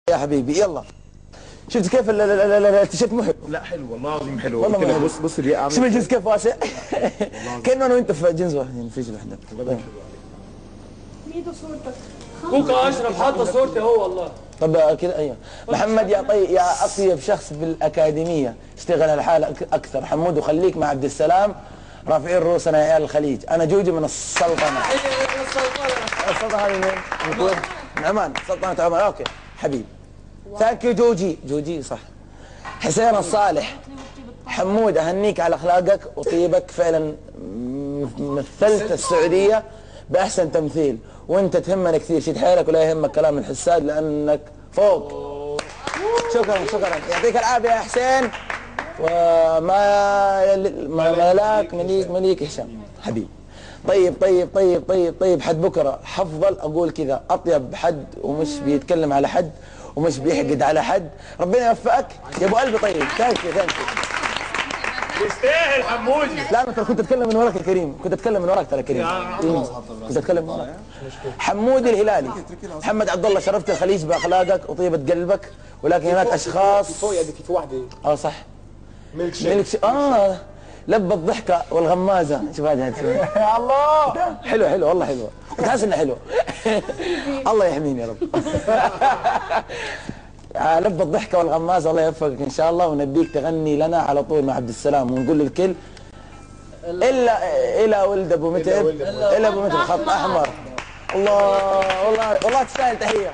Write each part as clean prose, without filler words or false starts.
يا حبيبي يلا. شفت كيف التيشيرت مو حلو؟ لا حلو والله العظيم حلو. والله كده ما بص بص الرياء عامل شوف الجنس كيف واسع. كأنه انا وانت في جنس واحد يعني في رجل واحده. ميدو صورتك كوكا اشرف حاطه صورتي هو والله. طب كذا ايوه. محمد يا طيب يا اطيب شخص بالاكاديميه، اشتغل الحالة اكثر. حمود وخليك مع عبد السلام رافعين رؤوسنا يا عيال الخليج. انا جوجي من السلطنه. السلطنه هذه من الكويت من عمان، سلطنه عمان. اوكي حبيبي ثانك يو جوجي صح. حسين الصالح، حمود اهنيك على اخلاقك وطيبك، فعلا مثلت السعوديه باحسن تمثيل، وانت تهمنا كثير. شد حيلك ولا يهمك كلام الحساد لانك فوق. شكرا يعطيك العافيه يا حسين. وما ملاك مليك هشام حبيبي. طيب حد بكره حفضل اقول كذا، اطيب حد ومش بيتكلم على حد ومش بيحقد على حد. ربنا يوفقك يا ابو قلبي. طيب ثانك يو يستاهل حمودي. لا انا كنت اتكلم من وراك يا كريم، كنت اتكلم من وراك ترى كريم. كنت اتكلم من وراك. حمودي الهلالي، محمد عبد الله، شرفت الخليج باخلاقك وطيبه قلبك، ولكن هناك اشخاص فوق يا في واحده صح ميلك شيك. لب الضحكه والغمازه. شوف هذه يا الله حلو والله حلوه، كنت حاسس انها حلوه. الله يحميني يا رب. لب الضحكه والغمازه الله يوفقك ان شاء الله، ونبيك تغني لنا على طول مع عبد السلام، ونقول للكل الا ولد ابو متعب، الا ابو متعب خط احمر. والله تستاهل تحيه،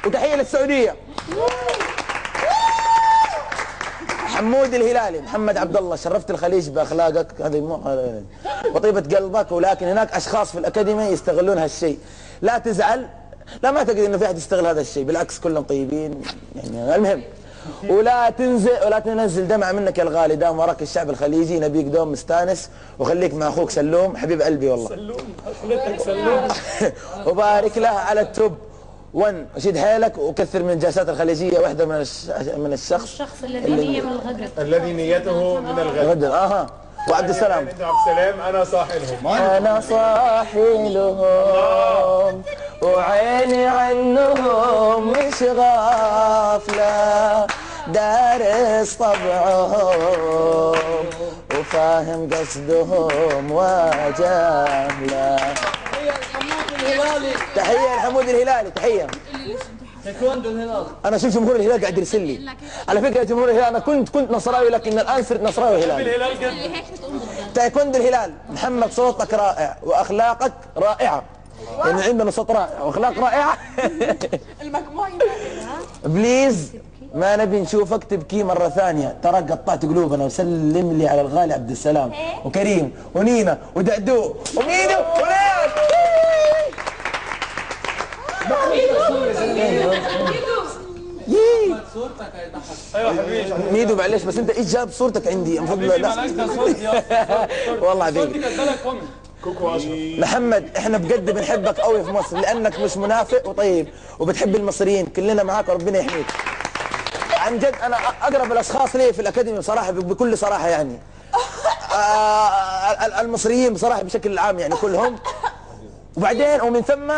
وتحيه للسعوديه. حمود الهلالي، محمد عبد الله، شرفت الخليج باخلاقك هذه وطيبه قلبك، ولكن هناك اشخاص في الاكاديميه يستغلون هالشيء. لا تزعل، لا ما اعتقد انه في احد يستغل هذا الشيء، بالعكس كلهم طيبين يعني. المهم ولا تنزل دمعه منك يا الغالي، دام وراك الشعب الخليجي، نبيك دوم مستانس، وخليك مع اخوك سلوم حبيب قلبي والله. خليتك سلوم. وبارك له على التوب 1، وشد حيلك وكثر من الجلسات الخليجيه. واحده من الشخص الذي نية من الغدر، الذي نيته من الغدر. وعبد السلام، انا صاحي لهم، انا صاحي لهم وعيني عنهم مش غافله، دارس طبعهم وفاهم قصدهم وجهله. تحيه لحمود الهلالي. تحيه تايكوندو الهلال. انا شوف جمهور الهلال قاعد يرسل لي على فكره. جمهور الهلال انا كنت نصراوي، لكن الان صرت نصراوي هلالي. تايكوندو الهلال، محمد صوتك رائع واخلاقك رائعه، يعني عندنا صوت رائع واخلاق رائعه. المجموع بليز ما نبي نشوفك تبكي مره ثانيه، ترى قطعت قلوبنا. وسلم لي على الغالي عبد السلام وكريم ونينا ودعدو وميدو وليش. صورتك هيضحك. ايوه حبيبي ميدو معلش، بس انت ايش جاب صورتك عندي؟ المفروض لا والله حبيبي. كوكو اشرف. محمد احنا بجد بنحبك قوي في مصر، لانك مش منافق وطيب وبتحب المصريين. كلنا معاك وربنا يحميك. عن جد انا اقرب الاشخاص لي في الاكاديمي بصراحه، بكل صراحه يعني. المصريين بصراحه بشكل عام يعني كلهم، وبعدين ومن ثم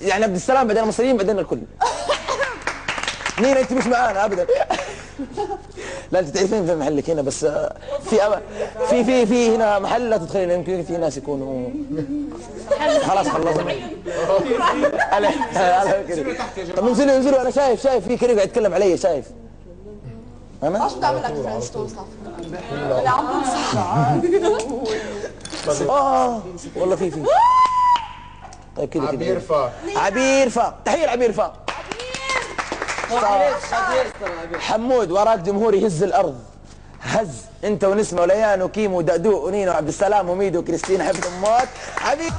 يعني عبد السلام، بعدين المصريين، بعدين الكل. نينا انت مش معانا ابدا. لا انت تعرفين في محلك هنا، بس في هنا محل لا تدخلين، يمكن في ناس يكونوا خلاص خلصنا. طب انزلوا انا شايف في كريم قاعد يتكلم علي، شايف انا عشان تعمل لك فرنش توست والله في طيب كده عبير فا. تحيه لعبير فا. حمود وراك جمهور يهز الارض، هز انت ونسمه وليان وكيم ودأدو ونينا وعبد السلام وميدو وكريستين، حبيبهم موت حبيبي.